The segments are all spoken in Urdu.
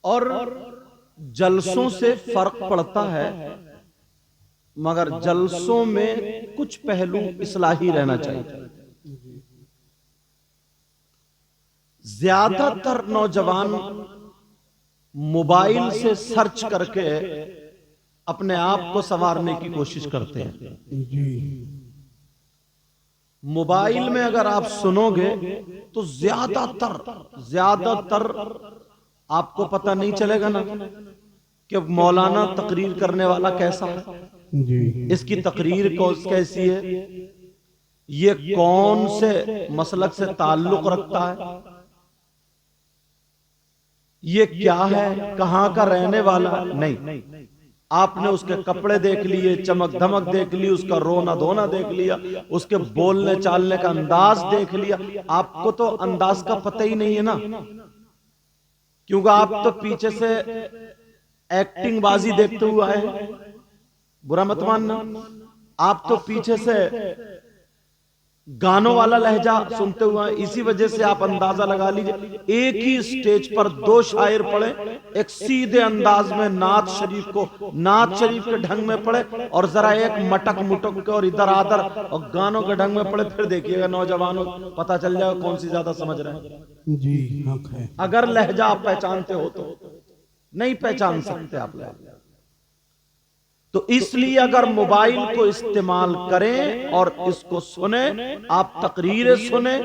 اور جلسوں سے فرق پڑتا ہے، مگر جلسوں میں کچھ پہلو اصلاحی رہنا چاہیے۔ زیادہ تر نوجوان موبائل سے سرچ کر کے اپنے آپ کو سنوارنے کی کوشش کرتے ہیں۔ موبائل میں اگر آپ سنو گے تو زیادہ تر آپ کو پتہ نہیں چلے گا نا کہ مولانا تقریر کرنے والا کیسا ہے، اس کی تقریر کیسی ہے، یہ کون سے مسلک سے تعلق رکھتا ہے، یہ کیا ہے، کہاں کا رہنے والا۔ نہیں، آپ نے اس کے کپڑے دیکھ لیے، چمک دھمک دیکھ لی، اس کا رونا دھونا دیکھ لیا، اس کے بولنے چالنے کا انداز دیکھ لیا۔ آپ کو تو انداز کا پتہ ہی نہیں ہے نا، کیونکہ آپ تو پیچھے سے ایکٹنگ بازی دیکھتے ہوئے آئے، برا مت ماننا۔ آپ تو پیچھے سے گانوں والا لہجہ سنتے ہوئے، اسی وجہ سے آپ اندازہ لگا لیجئے ایک ہی سٹیج پر دو شاعر پڑھے، ایک سیدھے انداز میں نعت شریف کو نعت شریف کے ڈھنگ میں پڑھے، اور ذرا ایک مٹک مٹک کے اور ادھر آدھر اور گانوں کے ڈھنگ میں پڑھے، پھر دیکھیے گا نوجوانوں پتہ چل جائے گا کون سی زیادہ سمجھ رہے ہیں۔ جی حق ہے۔ اگر لہجہ آپ پہچانتے ہو تو، نہیں پہچان سکتے آپ لہجہ، تو اس لیے اگر موبائل کو استعمال کریں اور اس کو سنیں، آپ تقریریں سنیں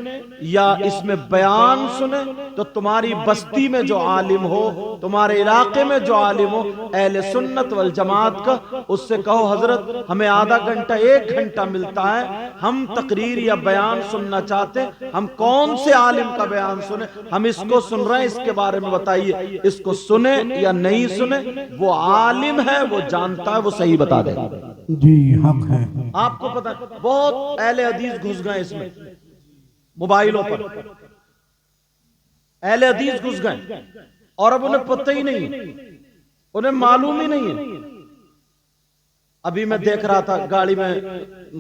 یا اس میں بیان سنیں، تو تمہاری بستی میں جو عالم ہو، تمہارے علاقے میں جو عالم ہو، اہل سنت والجماعت کا، اس سے کہو حضرت ہمیں آدھا گھنٹہ ایک گھنٹہ ملتا ہے، ہم تقریر یا بیان سننا چاہتے ہیں، ہم کون سے عالم کا بیان سنیں، ہم اس کو سن رہے ہیں، اس کے بارے میں بتائیے، اس کو سنیں یا نہیں سنیں، وہ عالم ہے، وہ جانتا ہے، وہ صحیح بتا دے۔ جی حق ہے۔ آپ کو پتا بہت اہل حدیث گھس گئے اس میں، موبائلوں پر اہل حدیث گھس گئے، اور اب انہیں پتہ ہی نہیں، انہیں معلوم ہی نہیں ہے۔ ابھی میں دیکھ رہا تھا گاڑی میں،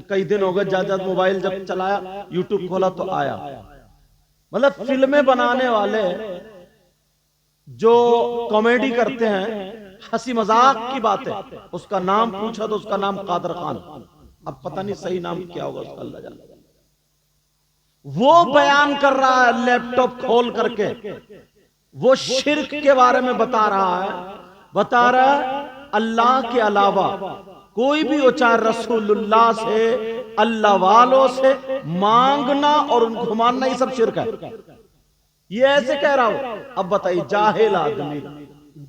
کئی دن ہو گئے، جب موبائل جب چلایا، یوٹیوب کھولا تو آیا، مطلب فلمیں بنانے والے جو کامیڈی کرتے ہیں، ہنسی مذاق کی بات ہے، اس کا نام پوچھا تو اس کا نام قادر خان، اب پتہ نہیں صحیح نام کیا ہوگا اس کا، اللہ جانے۔ وہ بیان کر رہا ہے لیپ ٹاپ کھول کر کے، وہ شرک کے بارے میں بتا رہا ہے اللہ کے علاوہ کوئی بھی ہو، چاہے رسول اللہ سے، اللہ والوں سے مانگنا اور ان کو ماننا، یہ سب شرک ہے، یہ ایسے کہہ رہا ہو۔ اب بتائیے جاہل آدمی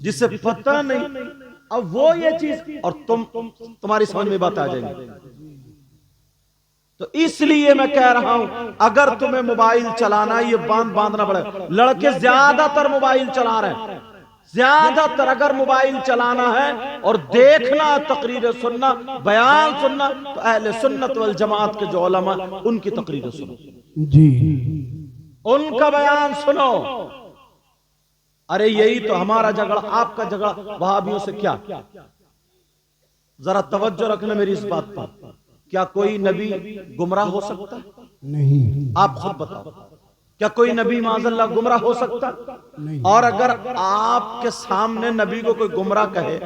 جسے پتہ نہیں، اب وہ یہ چیز، اور تمہاری سمجھ میں بات آ جائیں گی۔ تو اس لیے میں کہہ رہا ہوں، اگر تمہیں موبائل چلانا، یہ باندھنا پڑے، لڑکے زیادہ تر موبائل چلا رہے ہیں، زیادہ تر اگر موبائل چلانا ہے اور دیکھنا، تقریر سننا، بیان سننا، تو اہل سنت والجماعت کے جو علماء، ان کی تقریر سنو، جی ان کا بیان سنو۔ ارے یہی تو ہمارا جھگڑا، آپ کا جھگڑا وہابیوں سے کیا؟ ذرا توجہ رکھنا میری اس بات پر، کیا کوئی نبی گمراہ ہو سکتا ہے؟ نہیں، آپ خود بتاؤ، کیا کوئی نبی معاذ اللہ گمراہ ہو سکتا؟ اور اگر آپ کے سامنے نبی کو کوئی گمراہ کہے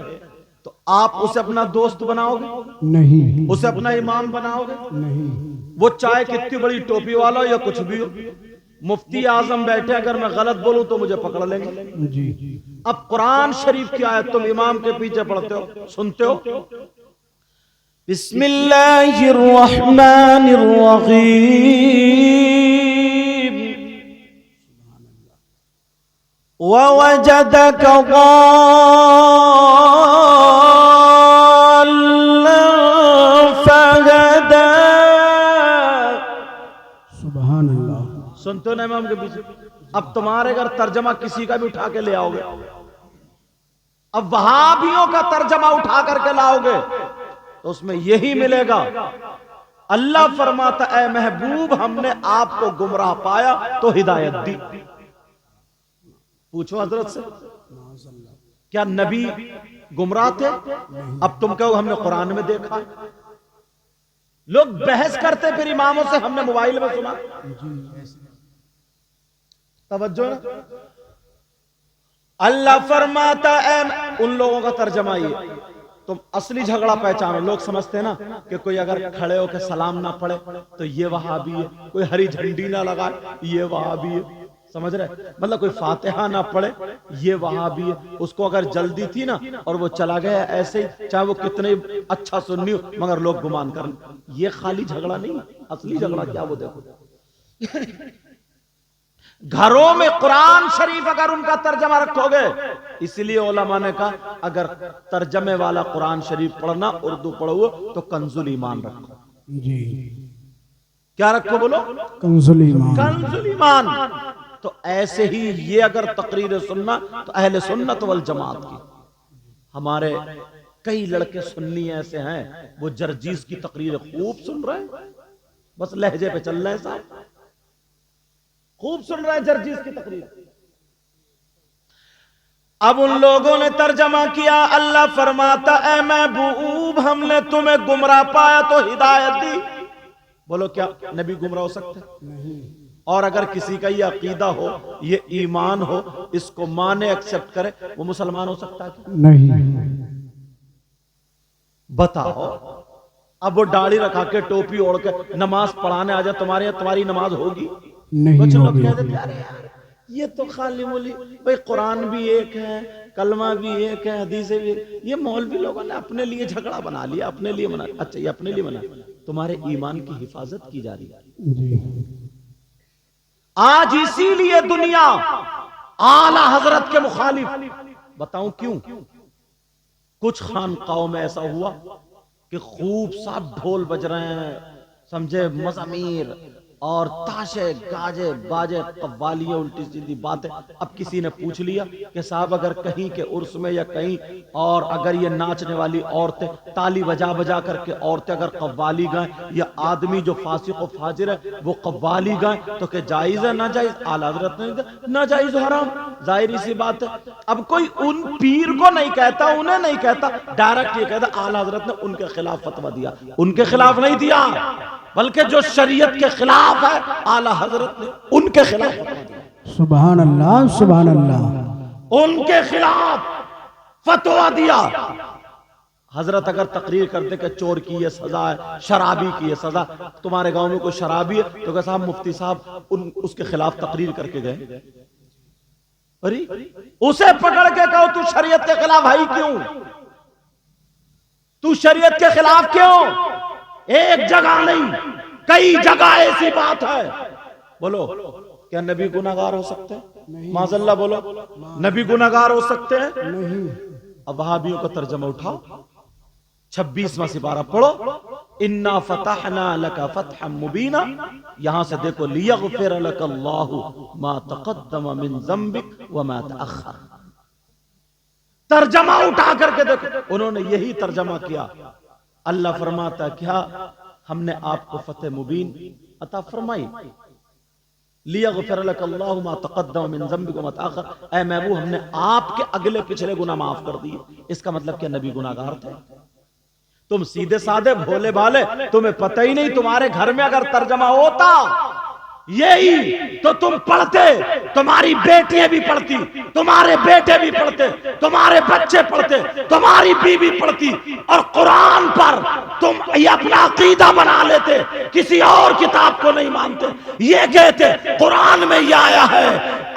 تو آپ اسے اپنا دوست بناؤ گے؟ نہیں، اسے اپنا امام بناؤ گے؟ نہیں، وہ چاہے کتنی بڑی ٹوپی والا ہو یا کچھ بھی ہو، مفتی اعظم بیٹھے، اگر میں غلط بولوں تو مجھے پکڑ لیں گے۔ جی اب قرآن شریف کی آیت تم امام کے پیچھے پڑھتے ہو، سنتے ہو، بسم اللہ الرحمن الرحیم، وَوَجَدَكَ ضَالًّا فَهَدَىٰ۔ سبحان اللہ۔ سنتے ہو نا امام کے پیچھے؟ اب تمہارے اگر ترجمہ کسی کا بھی اٹھا کے لے آؤ گے، اب وہابیوں کا ترجمہ اٹھا کر کے لاؤ گے تو اس میں یہی ملے گا، اللہ فرماتا اے محبوب ہم نے آپ کو گمراہ پایا تو ہدایت دی۔ پوچھو حضرت سے، کیا نبی گمراہ تھے؟ اب تم کہو ہم نے قرآن میں دیکھا۔ لوگ بحث کرتے پھر اماموں سے، ہم نے موبائل میں سنا۔ توجہ ہے؟ اللہ فرماتا ہے ان لوگوں کا ترجمہ یہ، تم اصلی جھگڑا پہچانو. لوگ سمجھتے ہیں نا کہ کوئی اگر کھڑے ہو کے سلام نہ پڑھے تو یہ وہابی ہے، کوئی ہری جھنڈی نہ لگائے یہ وہابی ہے. سمجھ رہے؟ مطلب کوئی فاتحہ نہ پڑھے یہ وہابی ہے. اس کو اگر جلدی تھی نا اور وہ چلا گیا ایسے ہی، چاہے وہ کتنے اچھا سنی ہو، مگر لوگ گمان کریں. یہ خالی جھگڑا نہیں، اصلی جھگڑا کیا وہ دیکھو. گھروں میں قرآن شریف اگر ان کا ترجمہ رکھو گے، اس لیے علماء نے کہا اگر ترجمے والا قرآن شریف پڑھنا اردو پڑھو تو کنز الایمان رکھو. جی کیا رکھو بولو؟ کنز الایمان. کنز الایمان. تو ایسے ہی یہ اگر تقریر سننا تو اہل سنت والجماعت کی. ہمارے کئی لڑکے سنی ایسے ہیں وہ جرجیس کی تقریر خوب سن رہے ہیں، بس لہجے پہ چل رہے ہیں صاحب، خوب سن رہے ہیں جرجیس کی تقریر. اب ان لوگوں نے ترجمہ کیا، اللہ فرماتا اے محبوب ہم نے تمہیں گمراہ پایا تو ہدایت دی. بولو کیا نبی گمراہ ہو سکتے؟ اور اگر کسی کا یہ عقیدہ ہو، یہ ایمان ہو، اس کو مانے ایکسپٹ کرے، وہ مسلمان ہو سکتا ہے؟ نہیں. بتاؤ. اب وہ داڑھی رکھا کے ٹوپی اوڑھ کے نماز پڑھانے آ جائے تمہارے یہاں، تمہاری نماز ہوگی؟ نہیں کچھ لوگ ہوگی. کہہ دیتے ارے یار یہ تو خالی مولی، بھئی قرآن بھی ایک ہے، کلمہ بھی ایک ہے، حدیثیں بھی ایک. یہ مولوی لوگوں نے اپنے لیے جھگڑا بنا لیا، اپنے لیے بنا. اچھا یہ اپنے لیے بنا، تمہارے ایمان کی حفاظت کی جا رہی ہے. جی آج اسی لیے دنیا اعلی حضرت کے مخالف. بتاؤں کیوں؟ کچھ خانقاہوں میں ایسا ہوا کہ خوب صاحب ڈھول بج رہے ہیں، سمجھے، مزامیر اور تاشے گاجے باجے قوالیاں الٹی سیدھی باتیں. اب کسی نے پوچھ لیا کہ صاحب اگر کہیں کے عرس میں یا کہیں اور اگر یہ ناچنے والی عورتیں تالی بجا بجا کر کے عورتیں اگر قوالی گائیں یا آدمی جو فاسق و فاجر ہے وہ قوالی گائیں تو کہ جائز ہے ناجائز؟ اعلیٰ حضرت نے ناجائز حرام. ظاہری سی بات ہے. اب کوئی ان پیر کو نہیں کہتا، انہیں نہیں کہتا، ڈائریکٹ یہ کہتا اعلیٰ حضرت نے ان کے خلاف فتویٰ دیا. ان کے خلاف نہیں دیا، بلکہ جو شریعت کے خلاف ہے اعلیٰ حضرت نے ان کے خلاف فتویٰ دیا. سبحان اللہ سبحان اللہ. ان کے خلاف فتویٰ دیا. حضرت اگر تقریر کرتے کہ چور کی یہ سزا ہے، شرابی کی یہ سزا، تمہارے گاؤں میں کوئی شرابی ہے تو کہ صاحب مفتی صاحب اس کے خلاف تقریر کر کے گئے. ارے اسے پکڑ کے کہو تو شریعت کے خلاف ہے کیوں؟ تو شریعت کے خلاف کیوں؟ ایک جگہ نہیں کئی جگہ ایسی بات ہے. بولو کیا نبی گناہگار ہو سکتے ہیں؟ معاذ اللہ بولو نبی گناہگار ہو سکتے ہیں؟ نہیں. اب وہابیوں کا ترجمہ اٹھاؤ، 26واں سپارہ پڑھو، انا فتحنا لک فتحا مبینا. یہاں سے دیکھو لیغفر لک اللہ ما تقدم من ذنبک وما تأخر. ترجمہ اٹھا کر کے دیکھو، انہوں نے یہی ترجمہ کیا. اللہ فرماتا کیا ہم نے آپ کو فتح مبین عطا فرمائی. لیغفر لک اللہ ما تقدم من ذنبک وما تأخر. اے محبوب ہم نے آپ کے اگلے پچھلے گناہ معاف کر دیے. اس کا مطلب کہ نبی گناہگار تھے؟ تم سیدھے سادے بھولے بھالے، تمہیں پتہ ہی نہیں. تمہارے گھر میں اگر ترجمہ ہوتا یہی تو تم پڑھتے، تمہاری بیٹیاں بھی پڑھتی، تمہارے بیٹے بھی پڑھتے، تمہارے بچے پڑھتے، تمہاری بیوی پڑھتی، اور قرآن پر تم یہ اپنا عقیدہ بنا لیتے، کسی اور کتاب کو نہیں مانتے. یہ کہتے قرآن میں یہ آیا ہے،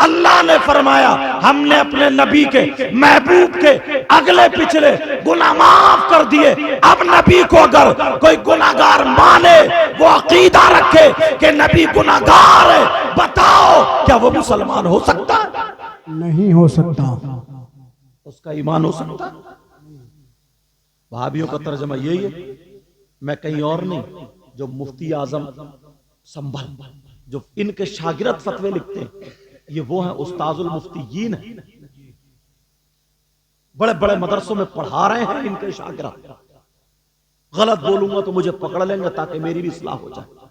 اللہ نے فرمایا ہم نے اپنے نبی کے محبوب کے اگلے پچھلے گناہ معاف کر دیے. اب نبی کو اگر کوئی گناہگار مانے، وہ عقیدہ رکھے کہ نبی گناہگار ہے، بتاؤ کیا وہ مسلمان ہو سکتا ہے؟ نہیں ہو سکتا. اس کا ایمان ہو سکتا؟ وہابیوں کا ترجمہ یہی ہے. میں کہیں اور نہیں، جو مفتی اعظم سنبھل، جو ان کے شاگرد فتوے لکھتے ہیں، یہ وہ ہیں استاذ المفتیین ہیں، بڑے بڑے مدرسوں میں پڑھا رہے ہیں ان کے شاگرد. غلط بولوں گا تو مجھے پکڑ لیں گے تاکہ میری بھی اصلاح ہو جائے،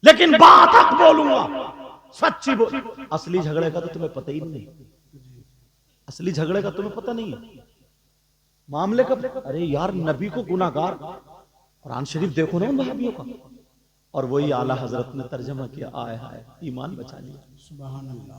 لیکن بات حق بولوں گا، سچی بول. اصلی جھگڑے کا تو تمہیں پتہ ہی نہیں، اصلی جھگڑے کا تمہیں پتہ نہیں ہے. معاملے کا ارے یار نبی کو گناہگار، قرآن شریف دیکھو نا ان وہابیوں کا. اور وہی اعلیٰ حضرت نے ترجمہ کیا، آئے ہائے ایمان بچا لیا. سبحان اللہ.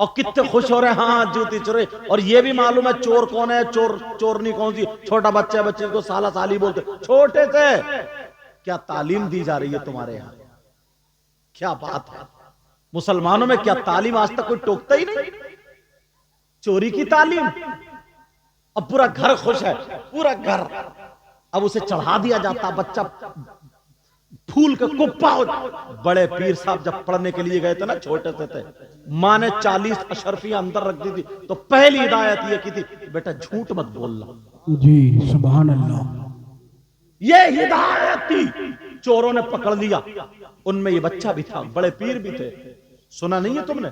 اور کتنے خوش ہو رہے ہیں ہاں جوتی چورے. اور یہ بھی معلوم ہے چور کون ہے, چورنی کون سی. چھوٹا بچہ بچے کو سالہ سالی بولتے چھوٹے سے. کیا تعلیم دی جا رہی ہے تمہارے یہاں, کیا بات ہے. مسلمانوں میں کیا تعلیم آج تک کوئی ٹوکتا ہی نہیں. چوری کی تعلیم. اب پورا گھر خوش ہے, پورا گھر. اب اسے چڑھا دیا جاتا, بچہ پھول کا کپا ہو. بڑے پیر صاحب جب پڑھنے کے لیے گئے تھے نا, چھوٹے سے تھے, ماں نے 40 اشرفیاں اندر رکھ دی تھی, تو پہلی ہدایت یہ کی تھی بیٹا جھوٹ مت بولنا. جی سبحان اللہ. یہ ہدایت تھی. چوروں نے پکڑ لیا, ان میں یہ بچہ بھی تھا, بڑے پیر بھی تھے. سنا نہیں ہے تم نے,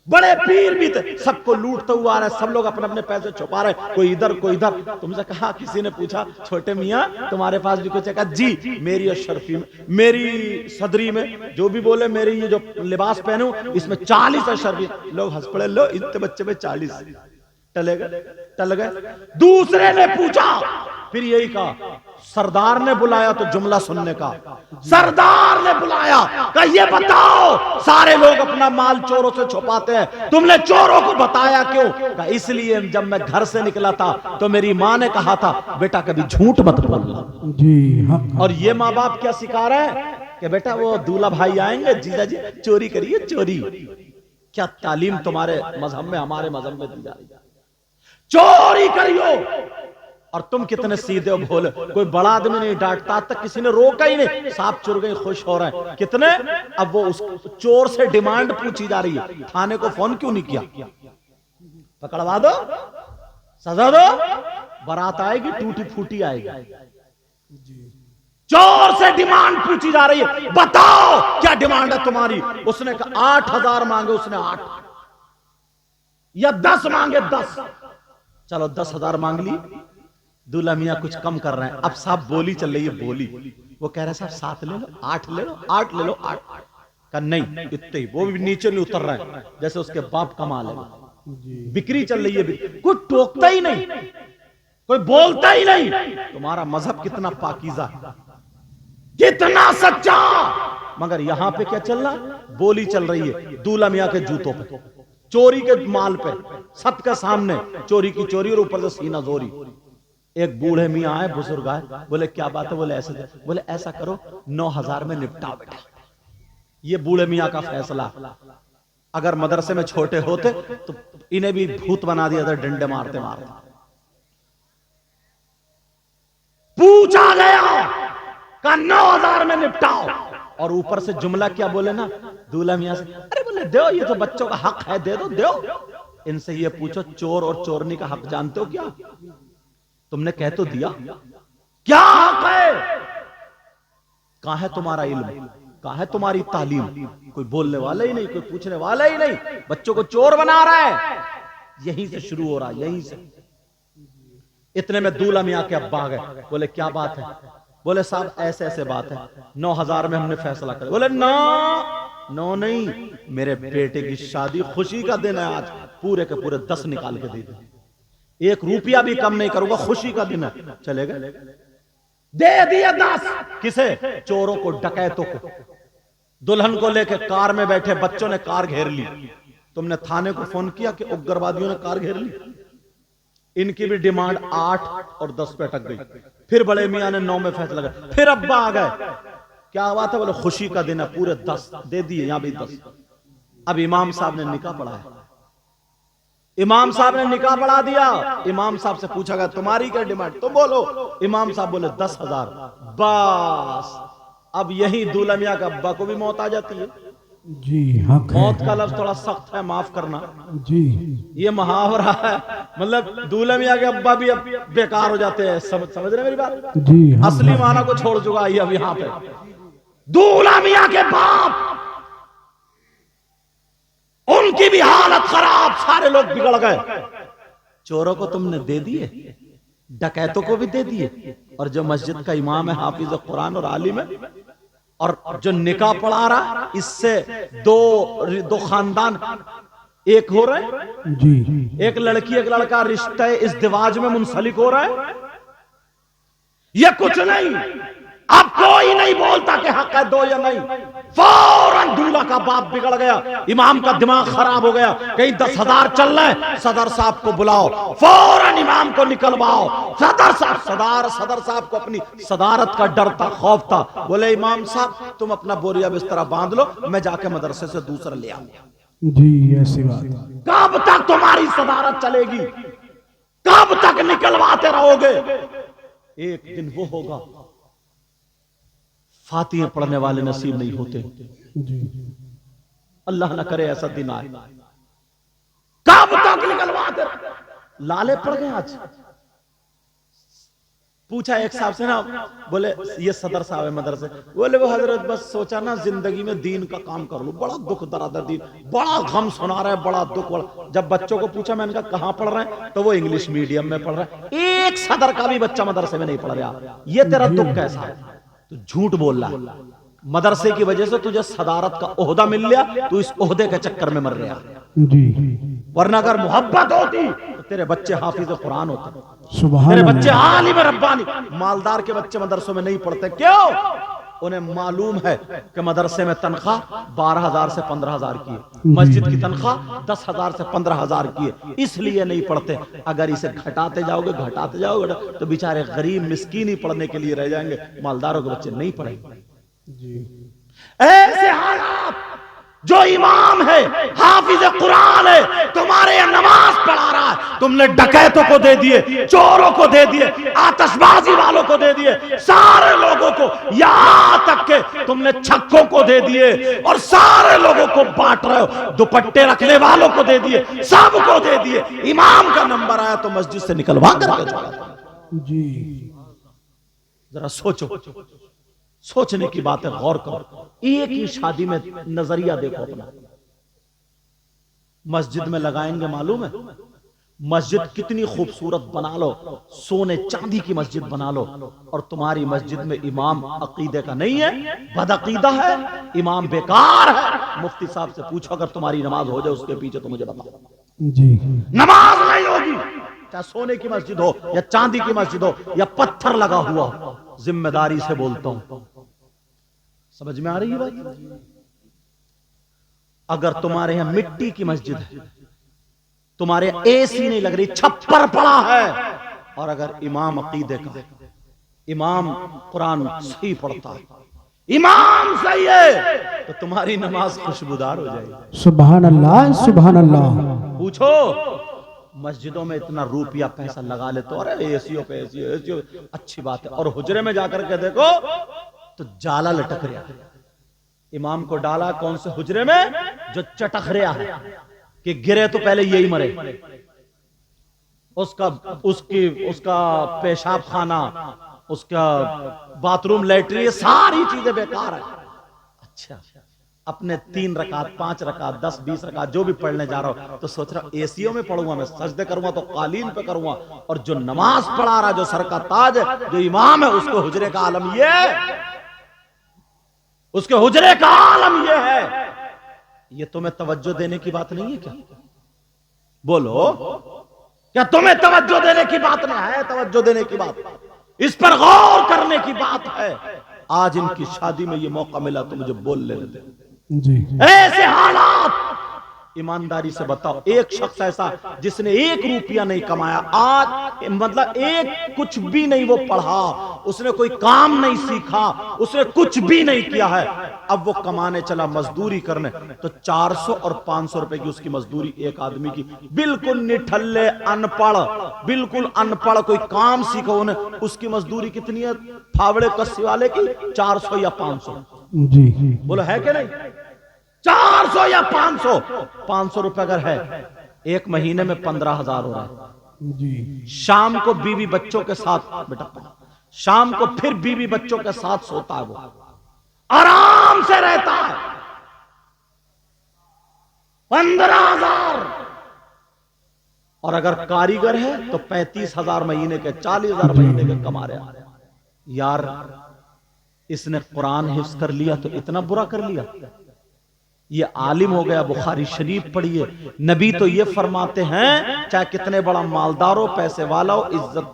بڑے پیر بھی تھے. سب کو لوٹتا ہوا آ رہا ہے, سب لوگ اپنے اپنے پیسے چھپا رہے ہیں, کوئی ادھر کوئی ادھر. تم سے کہا, کسی نے پوچھا چھوٹے میاں تمہارے پاس بھی کچھ ہے؟ کہا جی میری اشرفی میں, میری صدری میں, جو بھی بولے میری یہ جو لباس پہنوں اس میں 40 اشرفی. لوگ ہنس پڑے, لو اتنے بچے میں 40. ٹل گئے. دوسرے نے پوچھا, پھر یہی کہا. سردار نے بلایا تو جملہ سننے کا. سردار نے بلایا, کہ یہ بتاؤ سارے لوگ اپنا مال چوروں سے چھپاتے ہیں, تم نے چوروں کو بتایا کیوں؟ کہ اس لیے جب میں گھر سے نکلا تھا تو میری ماں نے کہا تھا بیٹا کبھی جھوٹ مت بولنا. جی حق. اور یہ ماں باپ کیا سکھا رہے ہیں کہ بیٹا وہ دولہا بھائی آئیں گے, جیجا جی چوری کریے چوری. کیا تعلیم تمہارے مذہب میں ہمارے مذہب میں دی جا رہی ہے. چوری کریو. اور تم کتنے سیدھے ہو بھولے, کوئی بڑا آدمی نہیں ڈانٹتا, تک کسی نے روکا ہی نہیں. صاحب چور گئی, خوش ہو رہے ہیں کتنے. اب وہ اس چور سے ڈیمانڈ پوچھی جا رہی ہے, تھانے کو فون کیوں نہیں کیا؟ پکڑوا دو, سزا دو, بارات آئے گی ٹوٹی پھوٹی آئے گی. چور سے ڈیمانڈ پوچھی جا رہی ہے, بتاؤ کیا ڈیمانڈ ہے تمہاری. اس نے کہا 8,000 مانگے, اس نے 8 یا 10 مانگے 10. چلو 10,000 مانگ لی. دولہا میاں کچھ کم کر رہے ہیں. اب صاحب بولی چل رہی ہے, بولی. وہ کہہ رہے صاحب 7 لے لو, 8 لے لو, 8 لے لو, 8. کہا نہیں اتنے ہی. وہ بھی نیچے نہیں اتر رہے ہیں, جیسے اس کے باپ کا مال ہے. بکری چل رہی ہے, کوئی ٹوکتا ہی نہیں, کوئی بولتا ہی نہیں. تمہارا مذہب کتنا پاکیزہ ہے, کتنا سچا. مگر یہاں پہ کیا چل رہا, بولی چل رہی ہے دولہا میاں کے جوتوں پہ, چوری کے مال پہ, سب کے سامنے چوری کی چوری, اور اوپر سے سینہ زوری. ایک بوڑھے میاں آئے, بزرگ آئے, بولے کیا بات ہے؟ بولے ایسے. بولے ایسا کرو 9,000 میں نپٹاؤ بیٹا. یہ بوڑھے میاں کا فیصلہ. اگر مدرسے میں چھوٹے ہوتے تو انہیں بھی بھوت بنا دیا تھا, ڈنڈے مارتے مارتے. پوچھا گیا کہ 9,000 میں نپٹاؤ. اور اوپر سے جملہ کیا بولے نا دولہا میاں سے, ارے بولے دیو, یہ تو بچوں کا حق ہے, دے دو دیو. ان سے یہ پوچھو چور اور چورنی کا حق جانتے ہو کیا؟ تم نے کہہ تو دیا, کیا حق ہے؟ کہاں ہے تمہارا علم, کہاں ہے تمہاری تعلیم؟ کوئی بولنے والا ہی نہیں, کوئی پوچھنے والا ہی نہیں. بچوں کو چور بنا رہا ہے. یہیں سے شروع ہو رہا, یہیں سے. اتنے میں دولہا میاں کے ابا گئے. بولے کیا بات ہے؟ بولے صاحب ایسے ایسے بات ہے, 9,000 میں ہم نے فیصلہ کر. بولے نو نہیں, میرے بیٹے کی شادی, خوشی کا دن ہے آج, پورے کے پورے 10 نکال کے دے دیں, 1 روپیہ بھی کم نہیں کروں گا, خوشی کا دن ہے. چلے گئے, دے دیا 10. کسے؟ چوروں کو, ڈکیتوں کو. دلہن کو لے کے کار میں بیٹھے, بچوں نے کار گھیر لی. تم نے تھانے کو فون کیا کہ اگروادیوں نے کار گھیر لی؟ ان کی بھی ڈیمانڈ 8 اور 10 پہ اٹک گئی. پھر بڑے میاں نے 9 میں فیصلہ کیا. پھر ابا آ گئے, کیا ہوا تھا؟ بولے خوشی کا دن ہے, پورے 10 دے دیے, یہاں بھی 10. اب امام صاحب نے نکاح پڑھایا. امام صاحب نے نکاح پڑھا دیا. امام صاحب سے پوچھا گیا تمہاری کیا ڈیمانڈ, تم بولو. امام صاحب بولے 10,000. بس اب یہی دولہا میاں کا ابا کو بھی موت آ جاتی ہے. جی حق ہے. موت کا لفظ تھوڑا سخت ہے, معاف کرنا. جی یہ محاورہ ہے, مطلب دولہا میاں کے ابا بھی اب بیکار ہو جاتے ہیں. سمجھ رہے میری بات؟ جی حق اصلی ہے. معنی کو چھوڑ چکا ہے اب یہاں پہ. دولہا میاں کے باپ, ان کی بھی حالت خراب, سارے لوگ بگڑ گئے. چوروں کو تم نے دے دیے, ڈکیتوں کو بھی دے دیے, اور جو مسجد کا امام ہے, حافظ قرآن اور عالم ہے, اور جو نکاح پڑھا رہا, اس سے دو خاندان ایک ہو رہے. جی ایک لڑکی ایک لڑکا رشتہ ازدواج میں منسلک ہو رہا ہے. یہ کچھ نہیں, اب کوئی نہیں بولتا کہ حق ہے دو یا نہیں. فوراً دولہا کا باپ بگڑ گیا، امام کا دماغ خراب ہو گیا، کہیں 10,000 چل رہے ہیں، صدر صاحب کو بلاؤ، فوراً امام کو نکلواؤ۔ صدر صاحب کو اپنی صدارت کا ڈر تھا، خوف تھا، بولے امام صاحب تم اپنا بوریا بسترا باندھ لو، میں جا کے مدرسے سے دوسرا لے آؤں گا۔ جی ایسی بات۔ کب تک تمہاری صدارت چلے گی؟ کب تک نکلواتے رہو گے؟ ایک دن وہ ہوگا، فاتحہ پڑھنے والے نصیب نہیں ہوتے، جی اللہ نہ کرے ایسا دن آئے۔ کب تک نکلواتے؟ لالے پڑ گئے آج۔ پوچھا ایک صاحب سے نا، بولے یہ صدر صاحب ہے مدرسے، بولے وہ حضرت بس سوچا نا زندگی میں دین کا کام کر لوں، بڑا دکھ درد دین، بڑا غم سنا رہا ہے، بڑا دکھ بڑا۔ جب بچوں کو پوچھا میں نے کہا کہاں پڑھ رہے ہیں، تو وہ انگلش میڈیم میں پڑھ رہا ہے۔ ایک صدر کا بھی بچہ مدرسے میں نہیں پڑھ رہا، یہ تیرا دکھ کیسا ہے؟ تو جھوٹ بول رہا ہے، مدرسے کی وجہ سے تجھے صدارت کا عہدہ مل لیا، تو اس عہدے کے چکر میں مر رہا، جی ورنہ اگر محبت ہوتی تو تیرے بچے حافظ قرآن ہوتے، سبحان تیرے بچے اللہ۔ عالم ربانی۔ مالدار کے بچے مدرسوں میں نہیں پڑھتے، کیوں؟ انہیں معلوم ہے کہ مدرسے میں تنخواہ 12,000 سے 15,000 کی ہے، مسجد کی تنخواہ 10,000 سے 15,000 کی ہے، اس لیے نہیں پڑھتے۔ اگر اسے گھٹاتے جاؤ گے تو بیچارے غریب مسکین ہی پڑھنے کے لیے رہ جائیں گے، مالداروں کے بچے نہیں پڑھیں گے۔ جی ایسے حالات، جو امام ہے حافظ قرآن ہے، تمہارے یہاں نماز پڑھا رہا ہے، تم نے ڈکیتوں کو دے دیے، چوروں کو دے دیے، آتش بازی والوں کو دے دیے، سارے لوگوں کو، یہاں تک کہ تم نے چھکوں کو دے دیے اور سارے لوگوں کو بانٹ رہے ہو، دوپٹے رکھنے والوں کو دے دیے، سب کو دے دیے۔ امام کا نمبر آیا تو مسجد سے نکلوا کر کے چھوڑا۔ جی ذرا سوچو، سوچنے کی بات ہے، غور کرو۔ ایک ہی شادی میں نظریہ دیکھو اپنا، مسجد میں لگائیں گے معلوم ہے، مسجد کتنی خوبصورت بنا لو، سونے چاندی کی مسجد بنا لو، اور تمہاری مسجد میں امام عقیدے کا نہیں ہے، بدعقیدہ ہے، امام بیکار ہے، مفتی صاحب سے پوچھو اگر تمہاری نماز ہو جائے اس کے پیچھے تو مجھے بتاؤ۔ جی نماز نہیں ہوگی، چاہے سونے کی مسجد ہو یا چاندی کی مسجد ہو یا پتھر لگا ہوا ہو، ذمہ داری سے بولتا ہوں، سمجھ میں آ رہی ہے بات؟ اگر تمہارے یہاں مٹی کی مسجد ہے، تمہارے اے سی نہیں لگ رہی، چھپر پڑا ہے، اور اگر امام عقیدے کا، امام قرآن صحیح پڑھتا ہے، امام صحیح ہے، تو تمہاری نماز خوشبودار ہو جائے گی۔ سبحان اللہ سبحان اللہ۔ پوچھو، مسجدوں میں اتنا روپیہ پیسہ لگا لے تو ارے اے سی پہ اے سی، اچھی بات ہے، اور حجرے میں جا کر کے دیکھو تو جالا لٹک رہا ہے۔ امام کو ڈالا کون سے حجرے میں؟ جو چٹخ رہا ہے کہ گرے تو پہلے یہی مرے، اس کا پیشاب خانہ، اس کا باتھ روم، لیٹرین، ساری چیزیں بیکار ہیں۔ اچھا، اپنے 3 رکعت 5 رکعت 10 20 رکعت جو بھی پڑھنے جا رہا ہوں تو سوچ رہا اے سیوں میں پڑھوں گا، میں سجدے کروں گا تو قالین پہ کروں گا، اور جو نماز پڑھا رہا، جو سر کا تاج ہے، جو امام ہے، اس کو حجرے کا عالم یہ ہے، اس کے حجرے کا عالم یہ ہے۔ یہ تمہیں توجہ دینے کی بات نہیں ہے کیا؟ بولو، کیا تمہیں توجہ دینے کی بات نہیں ہے؟ توجہ دینے کی بات، اس پر غور کرنے کی بات ہے۔ آج ان کی شادی میں یہ موقع ملا تو مجھے بول لینے دیں۔ جی ایسے حالات، ایمانداری سے بتاؤ، ایک شخص ایسا جس نے 1 روپیہ نہیں کمایا، آج مطلب ایک کچھ بھی نہیں وہ پڑھا، اس نے کوئی کام نہیں سیکھا، اس نے کچھ بھی نہیں کیا ہے، اب وہ کمانے چلا، مزدوری کرنے، تو 400 اور 500 روپے کی اس کی مزدوری ایک آدمی کی، بالکل نٹھلے ان پڑھ، بالکل ان پڑھ، کوئی کام سیکھا انہیں، اس کی مزدوری کتنی ہے پھاوڑے کسی والے کی؟ 400 یا 500؟ جی بولو ہے کہ نہیں؟ 400 یا 500؟ 500 روپے اگر ہے، ایک مہینے میں 15,000 ہو رہا ہے۔ جی شام کو بیوی بچوں کے ساتھ، بیٹا شام کو پھر بیوی بچوں کے ساتھ سوتا ہے، وہ آرام سے رہتا ہے، 15,000۔ اور اگر کاریگر ہے تو 35,000 مہینے کے، 40,000 مہینے کے کما رہے ہیں۔ یار اس نے قرآن حفظ کر لیا تو اتنا برا کر لیا، یہ عالم ہو گیا، بخاری شریف پڑھیے، نبی تو یہ فرماتے ہیں چاہے کتنے بڑا مالدار ہو، پیسے والا ہو، عزت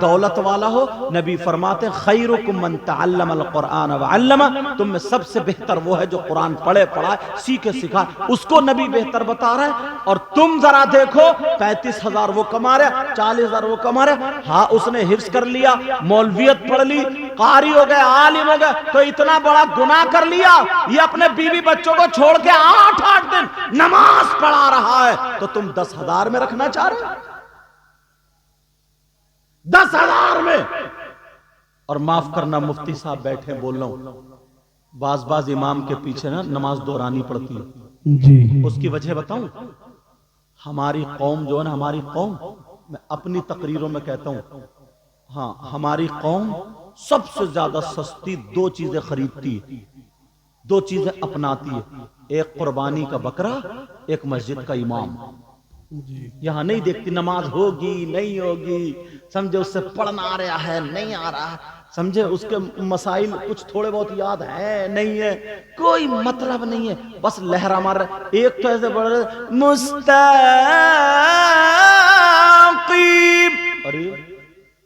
دولت والا ہو، نبی فرماتے ہیں خیرکم من تعلم القرآن وعلمہ، تم میں سب سے بہتر وہ ہے جو قرآن پڑھے پڑھائے سیکھے سکھائے، اس کو نبی بہتر بتا رہا ہے۔ اور تم ذرا دیکھو 35,000 وہ کما رہا، 40,000 وہ کما رہا، ہاں اس نے حفظ کر لیا، مولویت پڑھ لی، قاری ہو گئے، عالم ہو گئے، تو اتنا بڑا گناہ کر لیا، یہ اپنے بیوی بچوں کو چھوڑ کے 8 دن نماز پڑھا رہا ہے، تو تم 10,000 میں رکھنا چاہ رہے 10,000 میں؟ اور معاف کرنا مفتی صاحب بیٹھے بول رہا ہوں، بعض امام کے پیچھے نا نماز دورانی پڑتی ہے، جی اس کی وجہ بتاؤں؟ ہماری قوم جو ہے نا، ہماری قوم، میں اپنی تقریروں میں کہتا ہوں، ہاں ہماری قوم سب سے زیادہ سستی 2 چیزیں خریدتی ہے، 2 چیزیں اپناتی ہے، ایک قربانی کا بکرا، ایک مسجد کا امام۔ جی یہاں نہیں دیکھتی نماز ہوگی نہیں ہوگی، سمجھے اس سے پڑھنا آ رہا ہے نہیں آ رہا، سمجھے اس کے مسائل کچھ تھوڑے بہت یاد ہے نہیں ہے، کوئی مطلب نہیں ہے، بس لہرا مار رہا ہے۔ ایک تو ایسے بڑھ رہے مستقیم، ارے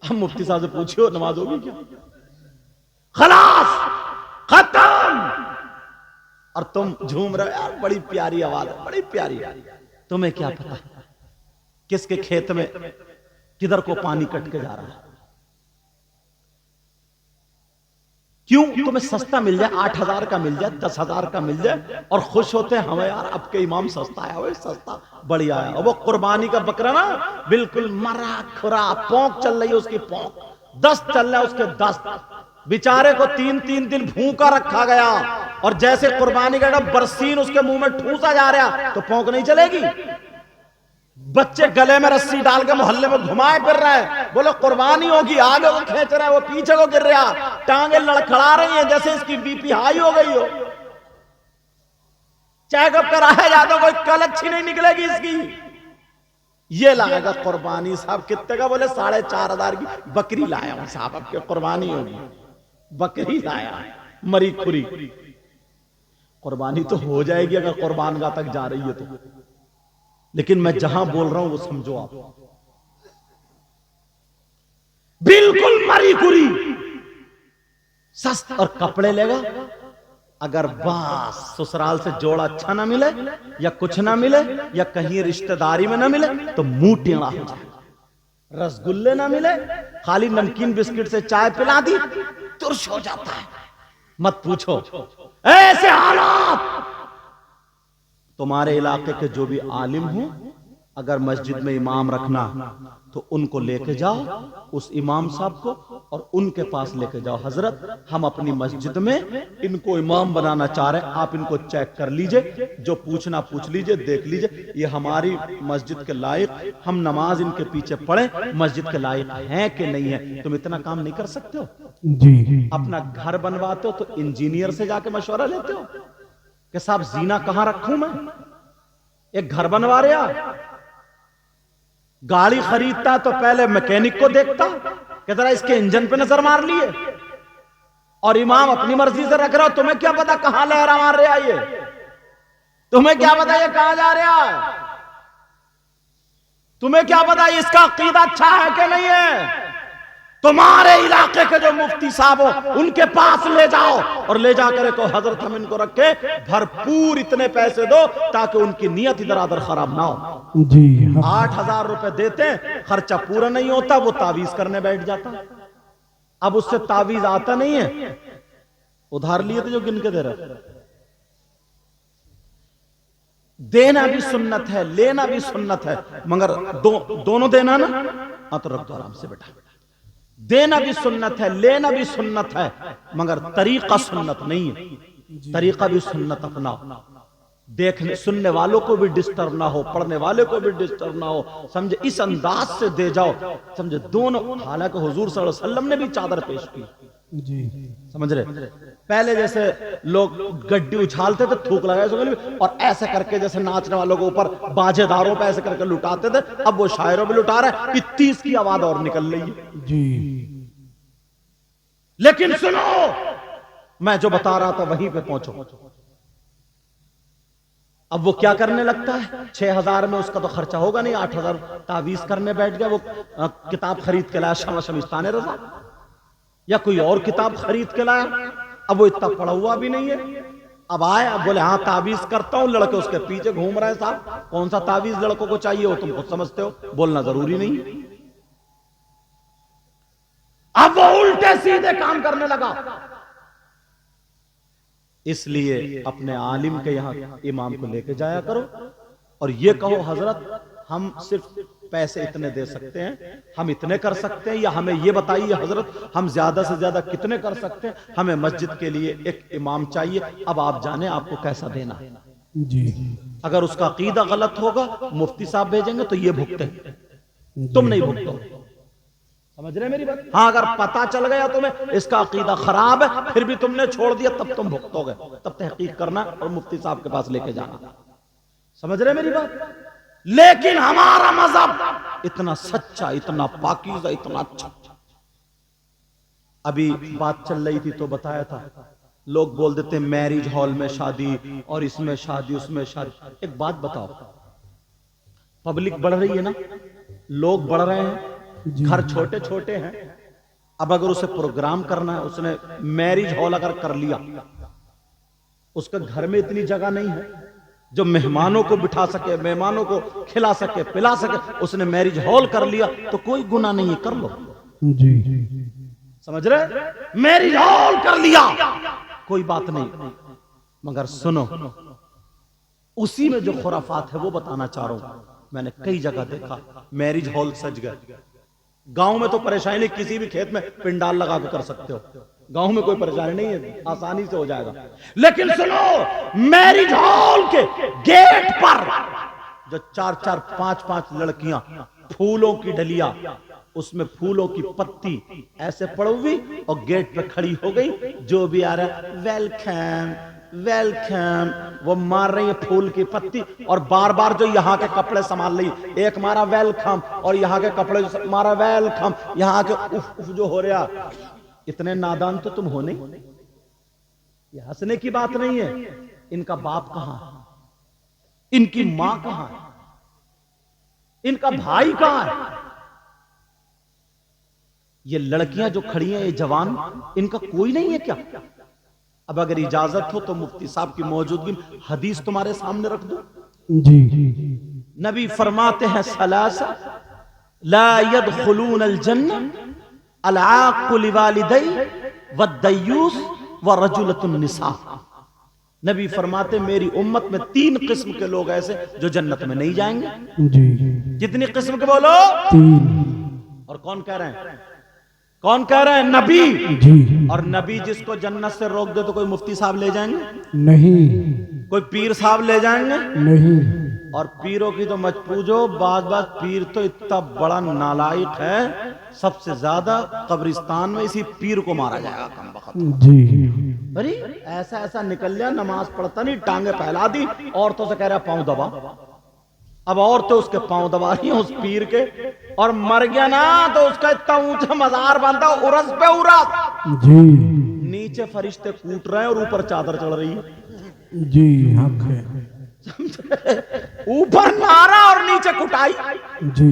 ہم مفتی صاحب سے پوچھو نماز ہوگی کیا؟ خلاص ختم، اور تم جھوم رہے یار بڑی پیاری آواز ہے، بڑی پیاری، تمہیں کیا پتا کس کے کھیت میں کدھر کو پانی کٹ کے جا رہا ہے؟ کیوں تمہیں سستا مل جائے، 8,000 کا مل جائے، 10,000 کا مل جائے، اور خوش ہوتے ہیں ہمیں یار اب کے امام سستا آیا ہوئے، سستا بڑھیا آیا۔ اور وہ قربانی کا بکرا نا بالکل مرا کھرا، پونک چل رہی ہے اس کی پونک، دست چل رہا ہے اس کے دست، بیچارے کو 3 دن بھوکا رکھا گیا، اور جیسے قربانی کا برسین اس کے منہ میں ٹھوسا جا رہا تو پونک نہیں چلے گی؟ بچے گلے میں رسی ڈال کے محلے میں گھمائے پھر رہے ہیں، بولے قربانی ہوگی، آگے وہ کھینچ رہا ہے، وہ پیچھے کو گر رہا، ٹانگیں لڑکھڑا رہی ہیں جیسے اس کی بی پی ہائی ہو گئی ہو، چیک اپ کرایا جاتا کوئی کل اچھی نہیں نکلے گی اس کی۔ یہ لائے گا قربانی صاحب کتنے کا؟ بولے 4,500 کی بکری لایا ہوں صاحب، اب کے قربانی ہوگی، بکری لایا مری کھری۔ قربانی تو ہو جائے گی اگر قربان گاہ تک جا رہی ہے تو، لیکن میں جہاں بول رہا ہوں وہ سمجھو آپ، بالکل مری کھری سست، اور کپڑے لے گا اگر باس سسرال سے جوڑا اچھا نہ ملے یا کچھ نہ ملے یا کہیں رشتہ داری میں نہ ملے تو منہ ٹیڑھا ہو جائے، رسگلے نہ ملے خالی نمکین بسکٹ سے چائے پلا دی ترش ہو جاتا ہے۔ مت پوچھو ایسے حالات۔ تمہارے علاقے کے جو بھی عالم ہوں، اگر مسجد میں امام رکھنا تو ان کو لے کے جاؤ، اس امام صاحب کو، اور ان کے پاس لے کے جاؤ، حضرت ہم اپنی مسجد میں ان کو امام بنانا چاہ رہے ہیں، آپ ان کو چیک کر لیجئے، جو پوچھنا پوچھ لیجئے، دیکھ لیجئے یہ ہماری مسجد کے لائق، ہم نماز ان کے پیچھے پڑھیں، مسجد کے لائق ہیں کہ نہیں ہیں۔ تم اتنا کام نہیں کر سکتے ہو؟ جی اپنا گھر بنواتے ہو تو انجینئر سے جا کے مشورہ لیتے ہو کہ صاحب زینہ کہاں رکھوں میں؟ ایک گھر بنوا رہا، گاڑی خریدتا تو پہلے میکینک کو دیکھتا کہ ذرا اس کے انجن پہ نظر مار لیے، اور امام اپنی مرضی سے رکھ رہا ہو، تمہیں کیا پتا کہاں لہرا مار رہا ہے، یہ تمہیں کیا پتا یہ کہاں جا رہا ہے، تمہیں کیا پتا اس کا عقیدہ اچھا ہے کہ نہیں ہے؟ تمہارے علاقے کے جو مفتی صاحب ہو ان کے پاس لے جاؤ، اور لے جا کر کہو حضرت ہم ان کو رکھے، بھرپور اتنے پیسے دو تاکہ ان کی نیت ادھر ادھر خراب نہ ہو۔ جی 8,000 روپے دیتے ہیں، خرچہ پورا نہیں ہوتا، وہ تعویذ کرنے بیٹھ جاتا، اب اس سے تعویذ آتا نہیں ہے، ادھار لیے تھے جو گن کے دے رہے۔ دینا بھی سنت ہے، لینا بھی سنت ہے، مگر دونوں دینا نا، ہاں تو رکھ دو آرام سے بیٹا، دینا بھی سنت ہے، لینا بھی سنت ہے، مگر طریقہ سنت نہیں ہے، طریقہ بھی سنت اپناؤ، دیکھنے سننے والوں کو بھی ڈسٹرب نہ ہو، پڑھنے والے کو بھی ڈسٹرب نہ ہو، سمجھے اس انداز سے دے جاؤ، سمجھے دونوں، حالانکہ حضور صلی اللہ علیہ وسلم نے بھی چادر پیش کی، جی سمجھ رہے؟ پہلے جیسے لوگ گڈی اچھالتے تھے تھوک لگائے اور ایسے کر کے جیسے ناچنے والوں کے اوپر باجے داروں پہ ایسے کر کے لٹاتے تھے، اب وہ شاعروں پہ لٹا رہا ہے، 30 کی آواز اور نکل رہی ہے۔ جی لیکن سنو، میں جو بتا رہا تھا وہیں پہ پہنچو، اب وہ کیا کرنے لگتا ہے؟ 6,000 میں اس کا تو خرچہ ہوگا نہیں، 8,000 تعویذ کرنے بیٹھ گیا، وہ کتاب خرید کے لایا شمستان رضا یا کوئی اور کتاب خرید کے لایا، اب وہ اتنا پڑھا ہوا بھی نہیں ہے، اب آئے اب بولے ہاں تعویذ کرتا ہوں، لڑکے اس کے پیچھے گھوم رہے ہیں، صاحب کون سا تعویذ لڑکوں کو چاہیے وہ تم خود سمجھتے ہو، بولنا ضروری نہیں۔ اب وہ الٹے سیدھے کام کرنے لگا۔ اس لیے اپنے عالم کے یہاں امام کو لے کے جایا کرو اور یہ کہو حضرت ہم صرف پیسے اتنے دے سکتے ہیں، ہم اتنے کر سکتے ہیں، یا ہمیں یہ بتائیے حضرت ہم زیادہ سے زیادہ کتنے کر سکتے ہیں، ہمیں مسجد کے لیے ایک امام چاہیے، اب آپ جانیں آپ کو کیسا دینا ہے۔ جی اگر اس کا عقیدہ غلط ہوگا مفتی صاحب بھیجیں گے تو یہ بھگتے، تم نہیں بھگتو، سمجھ رہے میری بات؟ ہاں اگر پتا چل گیا تمہیں اس کا عقیدہ خراب ہے پھر بھی تم نے چھوڑ دیا تب تم بھگتو گے، تب تحقیق کرنا اور مفتی صاحب کے پاس لے کے جانا، سمجھ رہے میری بات؟ لیکن ہمارا مذہب اتنا سچا، اتنا پاکیزہ، اتنا اچھا۔ ابھی بات چل رہی تھی تو بتایا تھا لوگ بول دیتے ہیں میرج ہال میں شادی اور اس میں شادی اس میں شادی۔ ایک بات بتاؤ، پبلک بڑھ رہی ہے نا، لوگ بڑھ رہے ہیں، گھر چھوٹے چھوٹے ہیں، اب اگر اسے پروگرام کرنا ہے، اس نے میرج ہال اگر کر لیا، اس کے گھر میں اتنی جگہ نہیں ہے جو مہمانوں کو بٹھا سکے، مہمانوں کو کھلا سکے پلا سکے، اس نے میرج ہال کر لیا تو کوئی گناہ نہیں ہے، کر لو، جی سمجھ رہے؟ میرج ہال کر لیا کوئی بات نہیں، مگر سنو اسی میں جو خرافات ہے وہ بتانا چاہ رہا ہوں۔ میں نے کئی جگہ دیکھا میرج ہال سج گئے، گاؤں میں تو پریشانی نہیں، کسی بھی کھیت میں پنڈال لگا کے کر سکتے ہو، گاؤں میں کوئی پریشانی نہیں ہے، آسانی سے ہو جائے گا۔ لیکن سنو میرج ہال کے گیٹ پر جو 4-4 5-5 لڑکیاں پھولوں کی ڈلیا، اس میں پھولوں کی پتی ایسے پڑوی اور گیٹ پہ کھڑی ہو گئی، جو بھی آ رہا ہے ویلکم ویلکم، وہ مار رہی ہے پھول کی پتی اور بار بار جو یہاں کے کپڑے سنبھال رہی، ایک مارا ویلکم اور یہاں کے کپڑے مارا ویلکم، یہاں کے اف اف جو ہو رہا۔ اتنے نادان تو تم ہو نہیں، یہ ہنسنے کی بات نہیں ہے، ان کا باپ کہاں ہے، ان کی ماں کہاں ہے، ان کا بھائی کہاں ہے؟ یہ لڑکیاں جو کھڑی ہیں یہ جوان، ان کا کوئی نہیں ہے کیا؟ اب اگر اجازت ہو تو مفتی صاحب کی موجودگی میں حدیث تمہارے سامنے رکھ دوں۔ جی نبی فرماتے ہیں ثلاثہ لا يدخلون الجنہ العاق لوالدی والدیوس ورجلۃ النساء۔ نبی فرماتے میری امت میں 3 قسم کے لوگ ایسے جو جنت میں نہیں جائیں گے۔ جی کتنی قسم کے بولو؟ 3۔ اور کون کہہ رہے ہیں؟ کون کہہ رہے ہیں؟ نبی۔ جی اور نبی جس کو جنت سے روک دے تو کوئی مفتی صاحب لے جائیں گے؟ نہیں کوئی پیر صاحب لے جائیں گے؟ نہیں۔ اور پیروں کی تو مت پوچھو، بعض پیر تو اتنا بڑا نالائق ہے، سب سے زیادہ قبرستان میں اسی پیر کو مارا جائے گا کم بخت۔ جی ارے ایسا ایسا نکل لیا، نماز پڑھتا نہیں، ٹانگیں پھیلا دی، عورتوں سے کہہ رہا پاؤں دبا، اب عورتیں اس کے پاؤں دبا رہی ہیں اس پیر کے، اور مر گیا نا تو اس کا اتنا اونچا مزار بنتا ارس پہ ارس، جی نیچے فرشتے کوٹ رہے ہیں اور اوپر چادر چڑھ رہی ہے، جی حق ہے۔ اوپر مارا اور نیچے کٹائی۔ جی